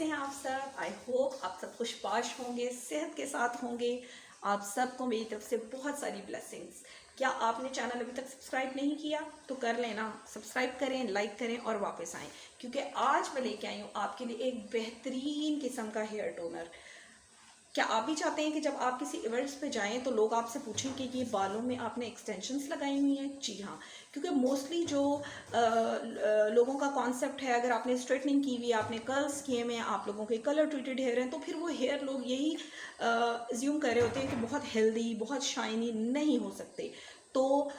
कैसे हैं आप सब। आई होप आप सब खुशबाश होंगे, सेहत के साथ होंगे। आप सबको मेरी तरफ से बहुत सारी ब्लेसिंग्स। क्या आपने चैनल अभी तक सब्सक्राइब नहीं किया तो कर लेना, सब्सक्राइब करें, लाइक करें और वापस आएँ, क्योंकि आज मैं लेके आई हूँ आपके लिए एक बेहतरीन किस्म का हेयर टोनर। क्या आप भी चाहते हैं कि जब आप किसी इवेंट्स पे जाएं तो लोग आपसे पूछें कि ये बालों में आपने एक्सटेंशंस लगाई हुई हैं? जी हाँ, क्योंकि मोस्टली जो लोगों का कॉन्सेप्ट है, अगर आपने स्ट्रेटनिंग की हुई है, आपने कर्ल्स किए हुए हैं, आप लोगों के कलर ट्रीटेड हेयर हैं, तो फिर वो हेयर लोग यही एज्यूम कर रहे होते हैं कि बहुत हेल्दी, बहुत शाइनी नहीं हो सकते। तो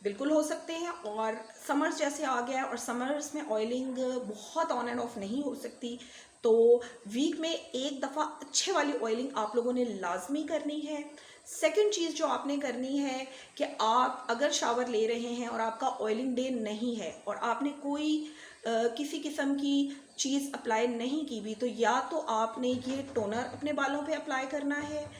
बिल्कुल हो सकते हैं। और समर्स जैसे आ गया है और समर्स में ऑयलिंग बहुत ऑन एंड ऑफ नहीं हो सकती, तो वीक में एक दफ़ा अच्छे वाली ऑयलिंग आप लोगों ने लाजमी करनी है। सेकंड चीज़ जो आपने करनी है कि आप अगर शावर ले रहे हैं और आपका ऑयलिंग डे नहीं है और आपने कोई किसी किस्म की चीज़ अप्लाई नहीं की भी, तो या तो आपने ये टोनर अपने बालों पे अप्लाई करना है,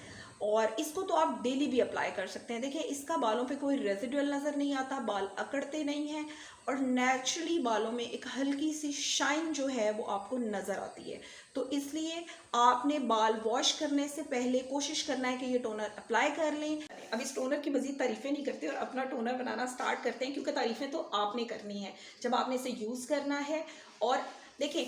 और इसको तो आप डेली भी अप्लाई कर सकते हैं। देखिए, इसका बालों पे कोई रेजिडुअल नज़र नहीं आता, बाल अकड़ते नहीं हैं और नेचुरली बालों में एक हल्की सी शाइन जो है वो आपको नज़र आती है। तो इसलिए आपने बाल वॉश करने से पहले कोशिश करना है कि ये टोनर अप्लाई कर लें। अब इस टोनर की मज़ीद तारीफ़ें नहीं करते और अपना टोनर बनाना स्टार्ट करते हैं, क्योंकि तारीफ़ें तो आपने करनी है जब आपने इसे यूज़ करना है। और देखें,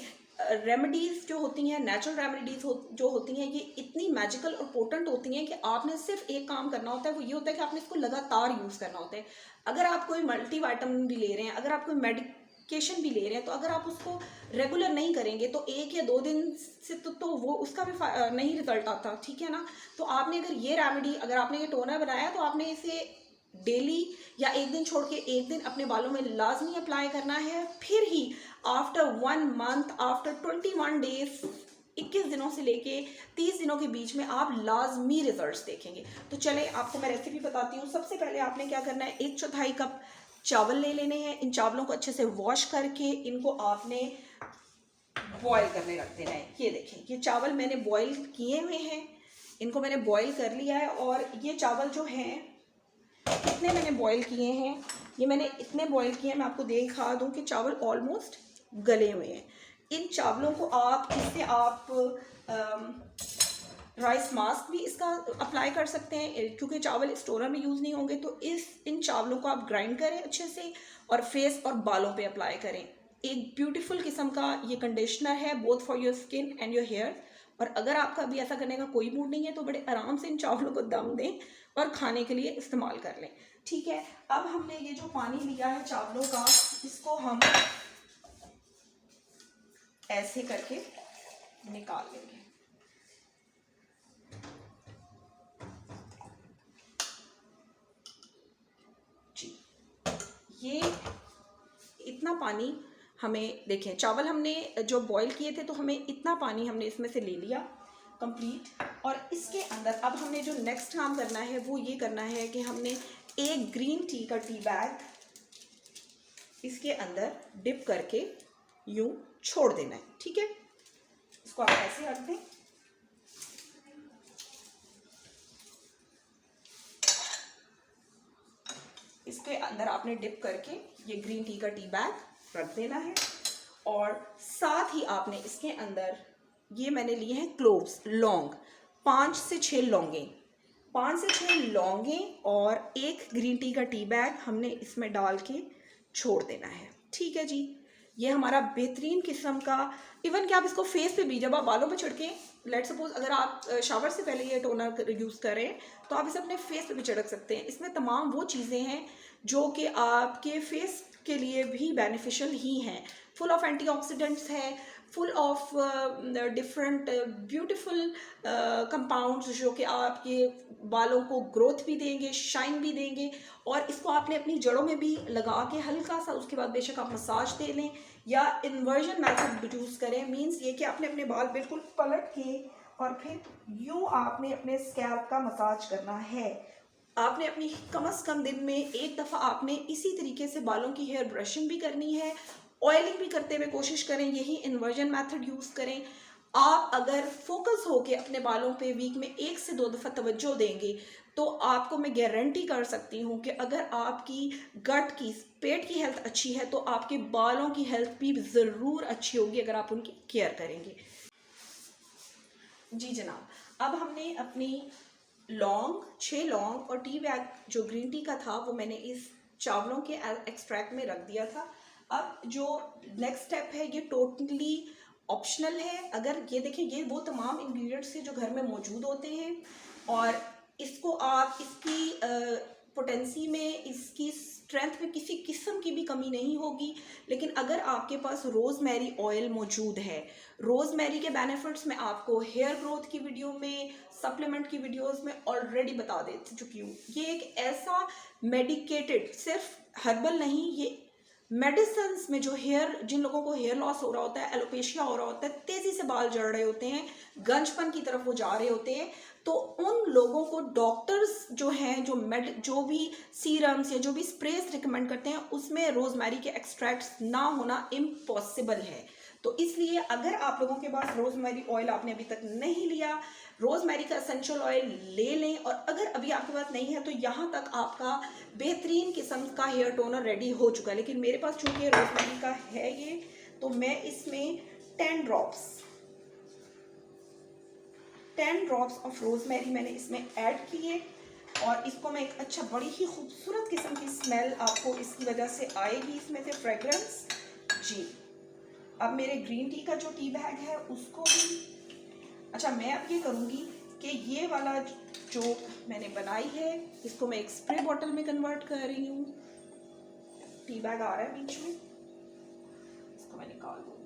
रेमेडीज़ जो होती हैं, नेचुरल रेमेडीज़ जो होती हैं, ये इतनी मैजिकल और पोटेंट होती हैं कि आपने सिर्फ एक काम करना होता है, वो ये होता है कि आपने इसको लगातार यूज़ करना होता है। अगर आप कोई मल्टी वाइटामिन भी ले रहे हैं, अगर आप कोई मेडिकेशन भी ले रहे हैं, तो अगर आप उसको रेगुलर नहीं करेंगे तो 1 या 2 दिन से तो वो उसका भी नहीं रिजल्ट आता, ठीक है ना। तो आपने अगर ये रेमेडी, अगर आपने ये टोनर बनाया, तो आपने इसे डेली या एक दिन छोड़ के एक दिन अपने बालों में लाजमी अप्लाई करना है। फिर ही आफ्टर 1 मंथ, आफ्टर 21 डेज, 21 दिनों से लेके 30 दिनों के बीच में आप लाजमी रिजल्ट्स देखेंगे। तो चले आपको मैं रेसिपी बताती हूँ। सबसे पहले आपने क्या करना है, 1/4 कप चावल ले लेने हैं। इन चावलों को अच्छे से वॉश करके इनको आपने बॉईल करने रख देना है। ये देखें, ये चावल मैंने बॉईल किए हुए हैं, इनको मैंने बॉईल कर लिया है। और ये चावल जो हैं, इतने मैंने बॉईल किए हैं, ये मैंने इतने बॉईल किए हैं, मैं आपको दिखा दूं कि चावल ऑलमोस्ट गले हुए हैं। इन चावलों को आप इससे आप राइस मास्क भी इसका अप्लाई कर सकते हैं, क्योंकि चावल स्टोनर में यूज़ नहीं होंगे। तो इन चावलों को आप ग्राइंड करें अच्छे से और फेस और बालों पे अप्लाई करें। एक ब्यूटीफुल किस्म का ये कंडीशनर है, both for your skin and your hair. और अगर आपका भी ऐसा करने का कोई मूड नहीं है, तो बड़े आराम से इन चावलों को दम दें और खाने के लिए इस्तेमाल कर लें, ठीक है। अब हमने ये जो पानी लिया है चावलों का, इसको हम ऐसे करके निकाल लेंगे। जी, ये इतना पानी हमें, देखें चावल हमने जो बॉईल किए थे, तो हमें इतना पानी हमने इसमें से ले लिया कंप्लीट। और इसके अंदर अब हमने जो नेक्स्ट काम करना है वो ये करना है कि हमने एक ग्रीन टी का टी बैग इसके अंदर डिप करके यूं छोड़ देना है, ठीक है। इसको आप ऐसे रख दें। इसके अंदर आपने डिप करके ये ग्रीन टी का टी बैग रख देना है। और साथ ही आपने इसके अंदर, ये मैंने लिए हैं क्लोव्स, लौंग, 5 से 6 लौंगें, 5 से 6 लौंगें और एक ग्रीन टी का टी बैग हमने इसमें डाल के छोड़ देना है, ठीक है जी। ये हमारा बेहतरीन किस्म का, इवन कि आप इसको फेस पे भी, जब आप बालों पे छिड़कें, लेट सपोज अगर आप शावर से पहले ये टोनर यूज़ करें, तो आप इसे अपने फेस पे भी छिड़क सकते हैं। इसमें तमाम वो चीज़ें हैं जो कि आपके फेस के लिए भी बेनिफिशियल ही हैं। फुल ऑफ एंटीऑक्सीडेंट्स है, full of different beautiful compounds जो कि आपके बालों को ग्रोथ भी देंगे, शाइन भी देंगे। और इसको आपने अपनी जड़ों में भी लगा के हल्का सा, उसके बाद बेशक आप मसाज दे लें या इन्वर्जन मेथड यूज़ करें। मीन्स ये कि आपने अपने बाल बिल्कुल पलट के और फिर यूँ आपने अपने स्कैल्प का मसाज करना है। आपने अपनी कम से कम दिन में एक दफ़ा आपने इसी तरीके से बालों की हेयर ब्रशिंग भी करनी है, ऑयलिंग भी करते हुए कोशिश करें, यही इन्वर्जन मेथड यूज़ करें। आप अगर फोकस होके अपने बालों पे वीक में 1 से 2 दफ़ा तवज्जो देंगे, तो आपको मैं गारंटी कर सकती हूँ कि अगर आपकी गट की, पेट की हेल्थ अच्छी है तो आपके बालों की हेल्थ भी ज़रूर अच्छी होगी अगर आप उनकी केयर करेंगे। जी जनाब, अब हमने अपनी लौंग, 6 लौंग और टी बैग जो ग्रीन टी का था वो मैंने इस चावलों के एक्सट्रैक्ट में रख दिया था। अब जो नेक्स्ट स्टेप है ये टोटली ऑप्शनल है। अगर ये देखें, ये वो तमाम इंग्रेडिएंट्स हैं जो घर में मौजूद होते हैं और इसको आप इसकी पोटेंसी में, इसकी स्ट्रेंथ में किसी किस्म की भी कमी नहीं होगी। लेकिन अगर आपके पास रोज़मेरी ऑयल मौजूद है, रोज़मेरी के बेनिफिट्स मैं आपको हेयर ग्रोथ की वीडियो में, सप्लीमेंट की वीडियोस में ऑलरेडी बता दे चुकी हूँ। ये एक ऐसा मेडिकेटेड, सिर्फ हर्बल नहीं, ये मेडिसिन्स में जो जिन लोगों को हेयर लॉस हो रहा होता है, एलोपेशिया हो रहा होता है, तेज़ी से बाल झड़ रहे होते हैं, गंजपन की तरफ वो जा रहे होते हैं, तो उन लोगों को डॉक्टर्स जो हैं, जो भी सीरम्स या जो भी स्प्रेस रिकमेंड करते हैं उसमें रोज़मेरी के एक्सट्रैक्ट्स ना होना इम्पॉसिबल है। तो इसलिए अगर आप लोगों के पास रोज़मेरी ऑयल आपने अभी तक नहीं लिया, रोज़मेरी का एसेंशियल ऑयल ले लें। और अगर अभी आपके पास नहीं है तो यहाँ तक आपका बेहतरीन किस्म का हेयर टोनर रेडी हो चुका है। लेकिन मेरे पास चूँकि रोज़मेरी का है ये, तो मैं इसमें 10 ड्रॉप्स ऑफ रोज़मेरी मैंने इसमें ऐड किए और इसको मैं एक अच्छा, बड़ी ही खूबसूरत किस्म की स्मेल आपको इसकी वजह से आएगी, इसमें से फ्रेगरेंस। जी, अब मेरे ग्रीन टी का जो टी बैग है उसको भी, अच्छा मैं अब ये करूँगी कि ये वाला जो मैंने बनाई है इसको मैं एक स्प्रे बॉटल में कन्वर्ट कर रही हूँ। टी बैग आ रहा है बीच में, इसको मैं निकाल दूँगी।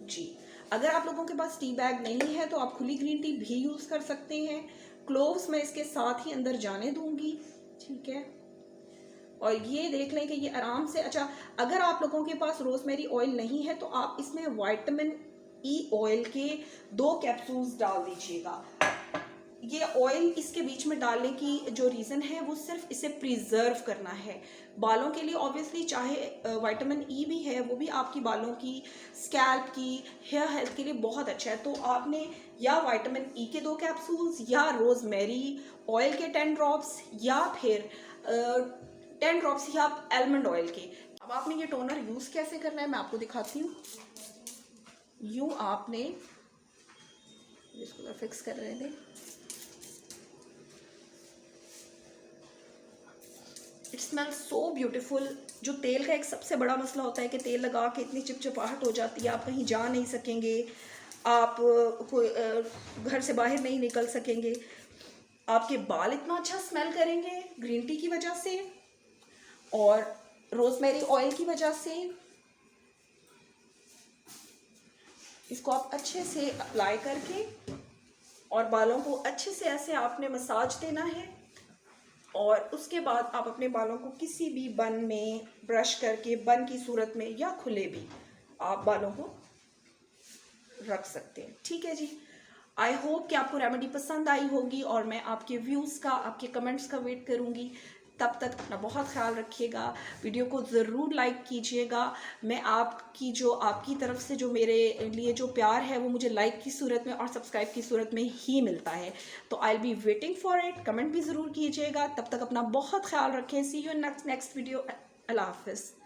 जी, अगर आप लोगों के पास टी बैग नहीं है तो आप खुली ग्रीन टी भी यूज़ कर सकते हैं। क्लोव्स मैं इसके साथ ही अंदर जाने दूँगी, ठीक है। और ये देख लें कि ये आराम से, अच्छा अगर आप लोगों के पास रोज़मेरी ऑयल नहीं है तो आप इसमें विटामिन ई ऑयल के 2 कैप्सूल्स डाल दीजिएगा। ये ऑयल इसके बीच में डालने की जो रीज़न है वो सिर्फ इसे प्रिजर्व करना है बालों के लिए। ऑब्वियसली चाहे विटामिन ई भी है, वो भी आपकी बालों की, स्कैल्प की, हेयर हेल्थ के लिए बहुत अच्छा है। तो आपने या विटामिन ई के 2 कैप्सूल्स या रोज़मेरी ऑयल के 10 ड्रॉप्स या फिर 10 ड्रॉप्स ही आप आलमंड ऑयल के। अब आपने ये टोनर यूज़ कैसे करना है मैं आपको दिखाती हूँ। यूँ आपने इसको फिक्स कर रहे थे, इट स्मेल्स सो ब्यूटीफुल। जो तेल का एक सबसे बड़ा मसला होता है कि तेल लगा के इतनी चिपचिपाहट हो जाती है, आप कहीं जा नहीं सकेंगे, आप घर से बाहर नहीं निकल सकेंगे। आपके बाल इतना अच्छा स्मेल करेंगे ग्रीन टी की वजह से और रोज़मेरी ऑयल की वजह से। इसको आप अच्छे से अप्लाई करके और बालों को अच्छे से ऐसे आपने मसाज देना है और उसके बाद आप अपने बालों को किसी भी बन में ब्रश करके, बन की सूरत में या खुले भी आप बालों को रख सकते हैं। ठीक है जी, आई होप कि आपको रेमेडी पसंद आई होगी और मैं आपके व्यूज़ का, आपके कमेंट्स का वेट करूँगी। तब तक अपना बहुत ख्याल रखिएगा, वीडियो को ज़रूर लाइक कीजिएगा। मैं आपकी तरफ से जो मेरे लिए जो प्यार है वो मुझे लाइक की सूरत में और सब्सक्राइब की सूरत में ही मिलता है। तो I will be waiting for it. Comment भी ज़रूर कीजिएगा। तब तक अपना बहुत ख्याल रखें। सी यू नेक्स्ट वीडियो। अल्लाह हाफ़िज़।